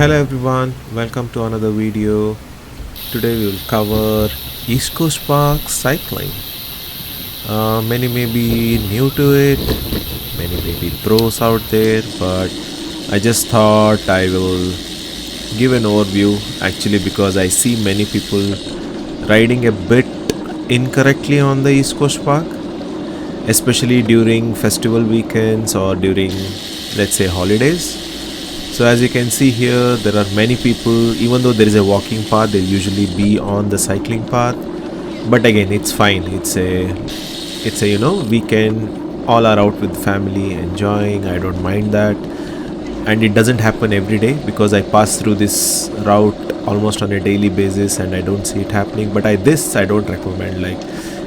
Hello everyone, welcome to another video. Today we will cover East Coast Park cycling. Many may be new to it, many may be pros out there, but I just thought I will give an overview actually because I see many people riding a bit incorrectly on the East Coast Park, especially during festival weekends or during, let's say, holidays. So as you can see here, there are many people. Even though there is a walking path, they'll usually be on the cycling path. But again, it's fine. It's a weekend. All are out with family, enjoying. I don't mind that, and it doesn't happen every day because I pass through this route almost on a daily basis, and I don't see it happening. But I don't recommend like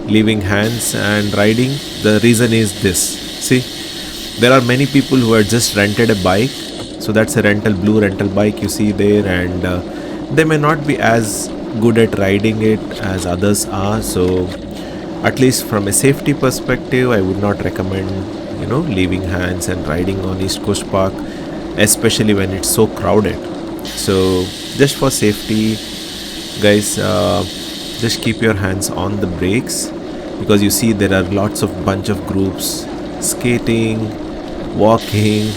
leaving hands and riding. The reason is this. See, there are many people who have just rented a bike. So that's a blue rental bike you see there, and they may not be as good at riding it as others are. So at least from a safety perspective, I would not recommend leaving hands and riding on East Coast Park, especially when it's so crowded. So just for safety, guys, just keep your hands on the brakes, because you see there are lots of bunch of groups skating, walking,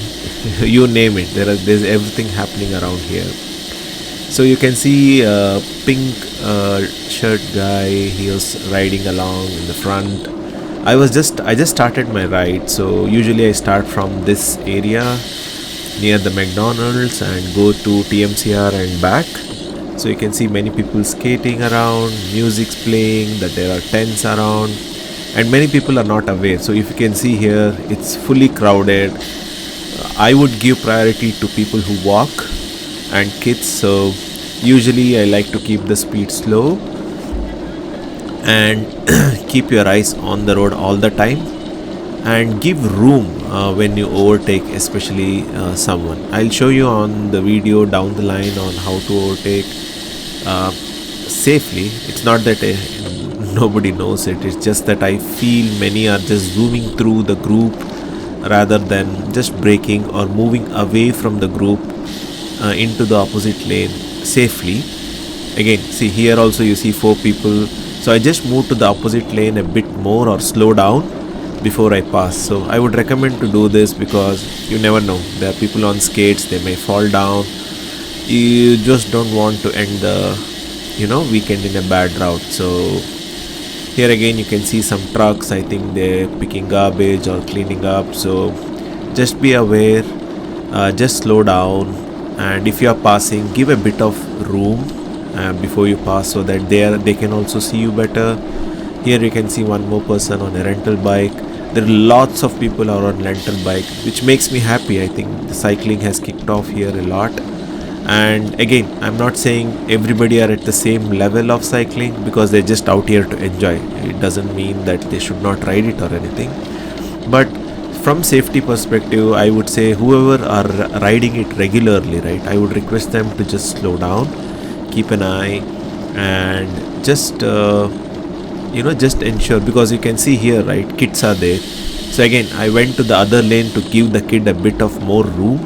you name it. There's everything happening around here. So you can see a pink shirt guy. He was riding along in the front. I just started my ride. So usually I start from this area near the McDonald's and go to TMCR and back. So you can see many people skating around, music's playing, that there are tents around, and many people are not aware. So if you can see here, it's fully crowded. I would give priority to people who walk and kids. So usually I like to keep the speed slow and keep your eyes on the road all the time, and give room when you overtake, especially someone. I'll show you on the video down the line on how to overtake safely. It's not that nobody knows it. It's just that I feel many are just zooming through the group rather than just braking or moving away from the group into the opposite lane safely. Again, see here also you see 4 people. So I just move to the opposite lane a bit more or slow down before I pass. So I would recommend to do this because you never know. There are people on skates, they may fall down. You just don't want to end the weekend in a bad route. So here again you can see some trucks. I think they're picking garbage or cleaning up. So just be aware, just slow down, and if you are passing, give a bit of room before you pass so that they can also see you better. Here you can see one more person on a rental bike. There are lots of people are on rental bike, which makes me happy. I think the cycling has kicked off here a lot. And again, I'm not saying everybody are at the same level of cycling, because they're just out here to enjoy. It doesn't mean that they should not ride it or anything. But from safety perspective, I would say whoever are riding it regularly, right, I would request them to just slow down, keep an eye, and just just ensure, because you can see here, right, kids are there. So again, I went to the other lane to give the kid a bit of more room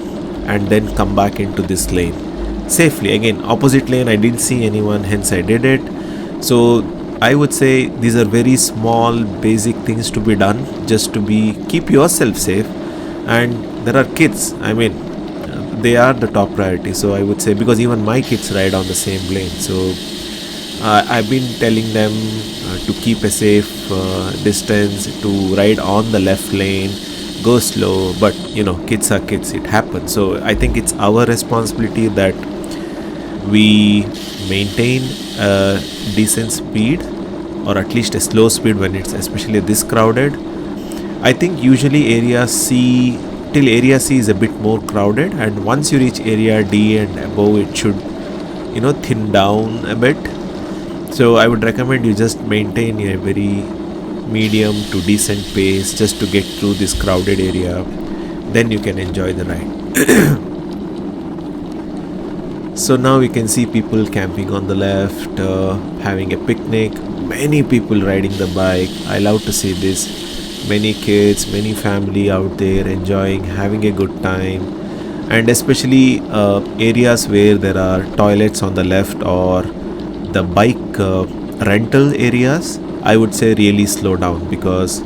and then come back into this lane safely. Again, opposite lane I didn't see anyone, hence I did it. So I would say these are very small basic things to be done just to keep yourself safe. And there are kids, I mean, they are the top priority. So I would say, because even my kids ride on the same lane, so I've been telling them to keep a safe distance, to ride on the left lane, go slow. But kids are kids, it happens. So I think it's our responsibility that we maintain a decent speed, or at least a slow speed when it's especially this crowded. I think usually area C is a bit more crowded, and once you reach area D and above, it should thin down a bit. So I would recommend you just maintain a very medium to decent pace just to get through this crowded area. Then you can enjoy the ride. So now we can see people camping on the left, having a picnic. Many people riding the bike. I love to see this. Many kids, many family out there enjoying, having a good time. and especially areas where there are toilets on the left or the bike rental areas, I would say really slow down, because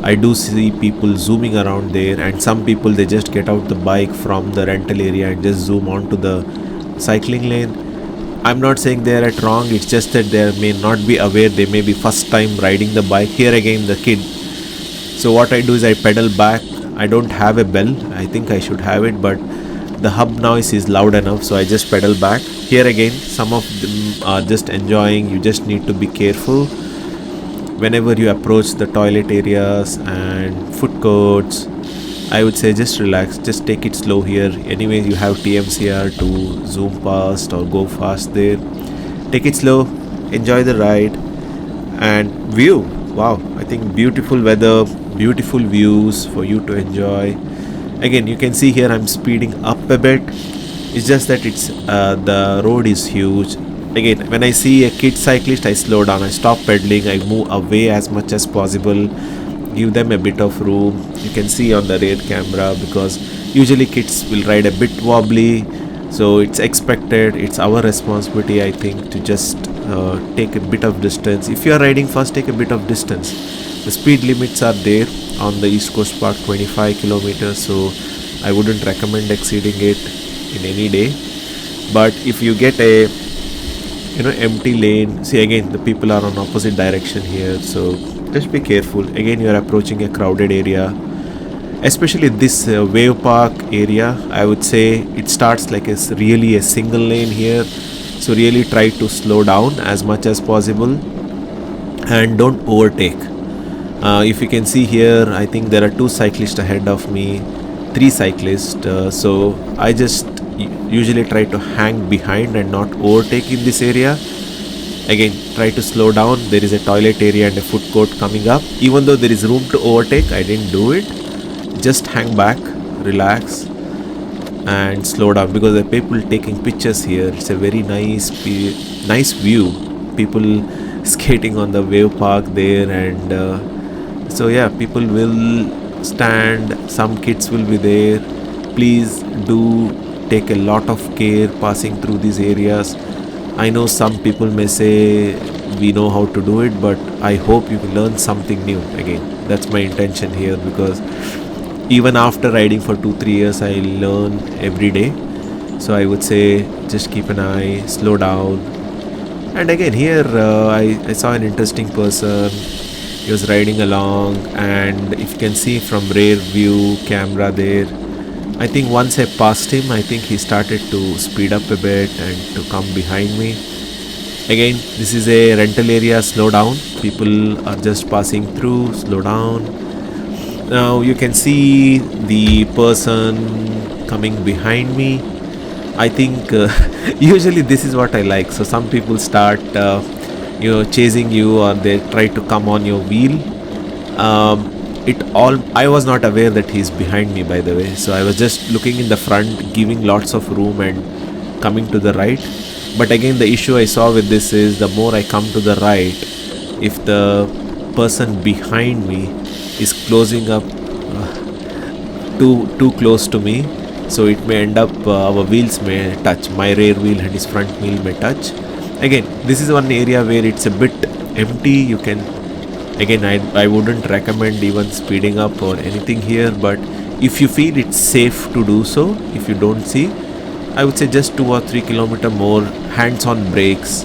I do see people zooming around there, and some people they just get out the bike from the rental area and just zoom onto the cycling lane. I'm not saying they're at wrong, it's just that they may not be aware, they may be first time riding the bike. Here again the kid. So what I do is I pedal back. I don't have a bell, I think I should have it, but the hub noise is loud enough, so I just pedal back. Here again some of them are just enjoying. You just need to be careful whenever you approach the toilet areas and food courts. I would say just relax, just take it slow here. Anyway, you have TMCR to zoom past or go fast there. Take it slow, enjoy the ride. And view, wow, I think beautiful weather, beautiful views for you to enjoy. Again, you can see here I'm speeding up a bit. It's just that it's the road is huge. Again, when I see a kid cyclist, I slow down, I stop pedaling, I move away as much as possible, give them a bit of room. You can see on the rear camera, because usually kids will ride a bit wobbly, so it's expected, it's our responsibility, I think, to just take a bit of distance. If you are riding fast, take a bit of distance. The speed limits are there on the East Coast Park, 25 kilometers, so I wouldn't recommend exceeding it in any day. But if you get a empty lane, see again the people are on opposite direction here, so just be careful. Again, you are approaching a crowded area, especially this wave park area. I would say it starts like really a single lane here, so really try to slow down as much as possible and don't overtake. If you can see here, I think there are 2 cyclists ahead of me, 3 cyclists, so I just usually try to hang behind and not overtake in this area. Again, try to slow down. There is a toilet area and a food court coming up. Even though there is room to overtake, I didn't do it. Just hang back, relax and slow down, because the people taking pictures here. It's a very nice view. People skating on the wave park there, and so yeah, people will stand, some kids will be there. Please do take a lot of care passing through these areas. I know some people may say we know how to do it, but I hope you will learn something new. Again, that's my intention here, because even after riding for 2-3 years, I learn every day. So I would say just keep an eye, slow down. And again here I saw an interesting person. He was riding along, and if you can see from rear view camera there, I think once I passed him, I think he started to speed up a bit and to come behind me. Again, this is a rental area, slow down. People are just passing through, slow down. Now you can see the person coming behind me. I think usually this is what I like. So some people start chasing you, or they try to come on your wheel. I was not aware that he's behind me, by the way, so I was just looking in the front, giving lots of room and coming to the right. But again, the issue I saw with this is, the more I come to the right, if the person behind me is closing up too close to me, so it may end up our wheels may touch, my rear wheel and his front wheel may touch. Again, this is one area where it's a bit empty. You can, again, I wouldn't recommend even speeding up or anything here, but if you feel it's safe to do so, if you don't see, I would say just 2 or 3 kilometer more, hands on brakes,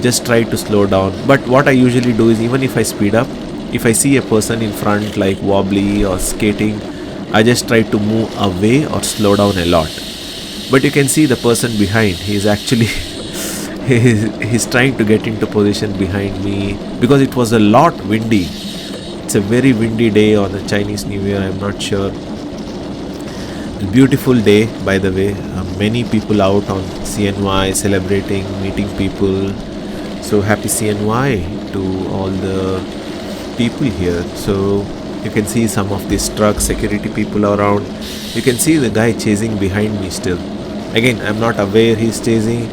just try to slow down. But what I usually do is, even if I speed up, if I see a person in front like wobbly or skating, I just try to move away or slow down a lot. But you can see the person behind, he's actually he's trying to get into position behind me, because it was a lot windy. It's a very windy day on the Chinese New Year, I'm not sure. Beautiful day, by the way. Many people out on CNY celebrating, meeting people. So happy CNY to all the people here. So you can see some of these trucks, security people around. You can see the guy chasing behind me still. Again, I'm not aware he's chasing.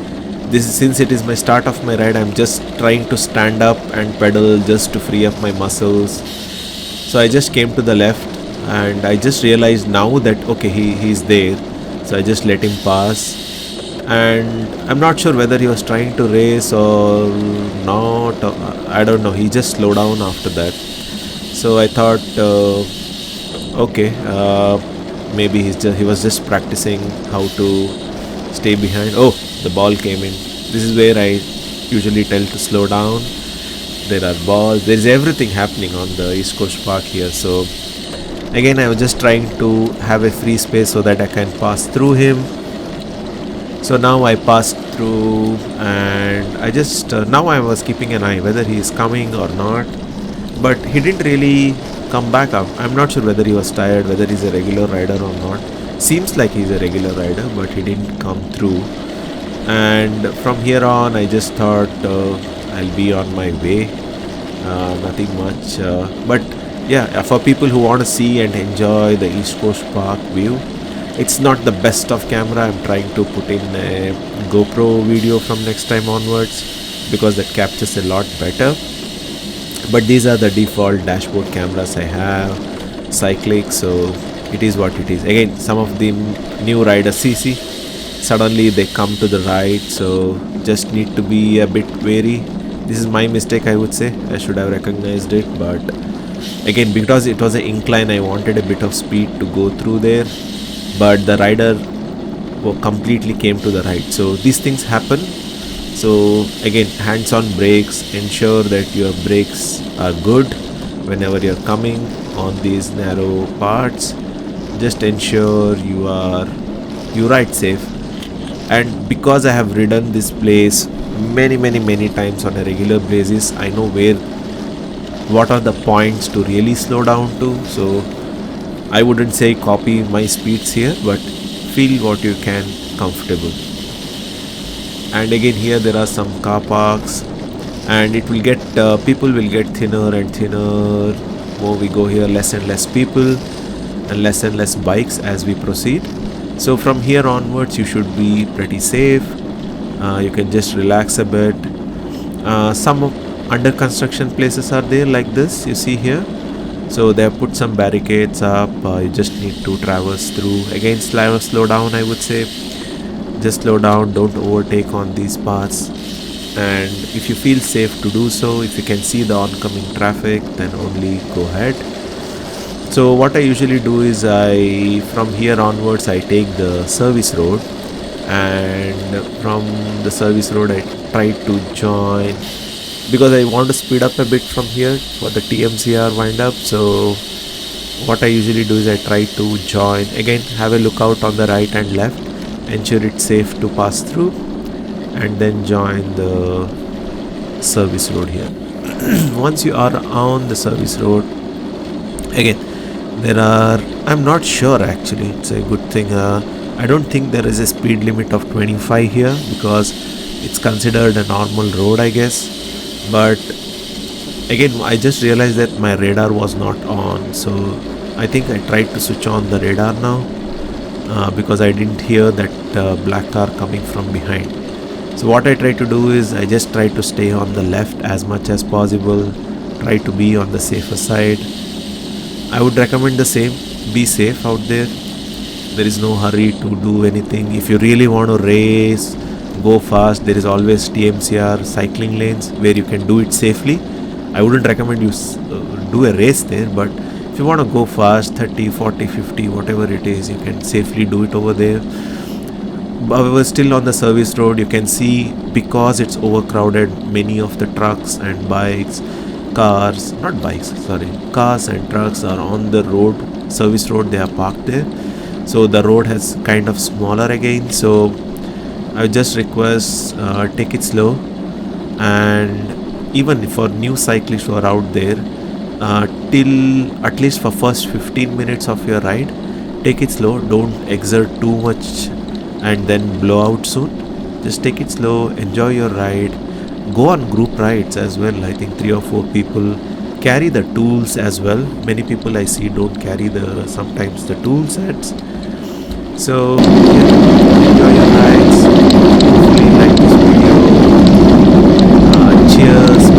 Since it is my start of my ride, I'm just trying to stand up and pedal just to free up my muscles. So I just came to the left, and I just realized now that okay, he's there. so I just let him pass. And I'm not sure whether he was trying to race or not. I don't know. He just slowed down after that. So I thought, okay, maybe he was just practicing how to stay behind. Oh, the ball came in. This is where I usually tell to slow down. There are balls. There is everything happening on the East Coast Park here. So again, I was just trying to have a free space so that I can pass through him. So now I passed through, and I just now I was keeping an eye whether he is coming or not. But he didn't really come back up. I'm not sure whether he was tired, whether he's a regular rider or not. Seems like he's a regular rider, but he didn't come through. And from here on, I just thought I'll be on my way. Nothing much. But yeah, for people who want to see and enjoy the East Coast Park view, it's not the best of camera. I'm trying to put in a GoPro video from next time onwards because that captures a lot better. But these are the default dashboard cameras I have, Cycliq, so it is what it is. Again, some of the new riders CC, suddenly they come to the right, so just need to be a bit wary. This is my mistake, I would say. I should have recognized it, but again, because it was an incline, I wanted a bit of speed to go through there, but the rider completely came to the right. So these things happen. So again, hands-on brakes, ensure that your brakes are good whenever you're coming on these narrow parts. Just ensure you ride safe. And because I have ridden this place many times on a regular basis, I know what are the points to really slow down to. So I wouldn't say copy my speeds here, but feel what you can comfortable. And again, here there are some car parks, and it will get people will get thinner and thinner. More we go here, less and less people and less bikes as we proceed. So from here onwards, you should be pretty safe. You can just relax a bit. Some under construction places are there like this, you see here. So they have put some barricades up. You just need to traverse through. Again, slow down, I would say. Just slow down, don't overtake on these paths, and if you feel safe to do so, if you can see the oncoming traffic, then only go ahead. So what I usually do is from here onwards I take the service road, and from the service road I try to join because I want to speed up a bit from here for the TMCR wind up. So what I usually do is I try to join. Again, have a look out on the right and left, ensure it's safe to pass through, and then join the service road here. Once you are on the service road, again I'm not sure actually, it's a good thing. I don't think there is a speed limit of 25 here because it's considered a normal road, I guess. But again, I just realized that my radar was not on, so I think I tried to switch on the radar now. Because I didn't hear that black car coming from behind. So what I try to do is I just try to stay on the left as much as possible, try to be on the safer side. I would recommend the same, be safe out there. There is no hurry to do anything. If you really want to race, go fast, there is always TMCR cycling lanes where you can do it safely. I wouldn't recommend you do a race there, but if you want to go fast, 30, 40, 50, whatever it is, you can safely do it over there. However, still on the service road, you can see because it's overcrowded, many of the trucks and cars and trucks are on the road, service road, they are parked there. So the road has kind of smaller again. So I just request take it slow, and even for new cyclists who are out there, till at least for first 15 minutes of your ride, take it slow, don't exert too much and then blow out soon. Just take it slow, enjoy your ride, go on group rides as well. I think 3 or 4 people, carry the tools as well. Many people I see don't carry sometimes the tool sets. So enjoy your rides. Hopefully you like this video. Cheers.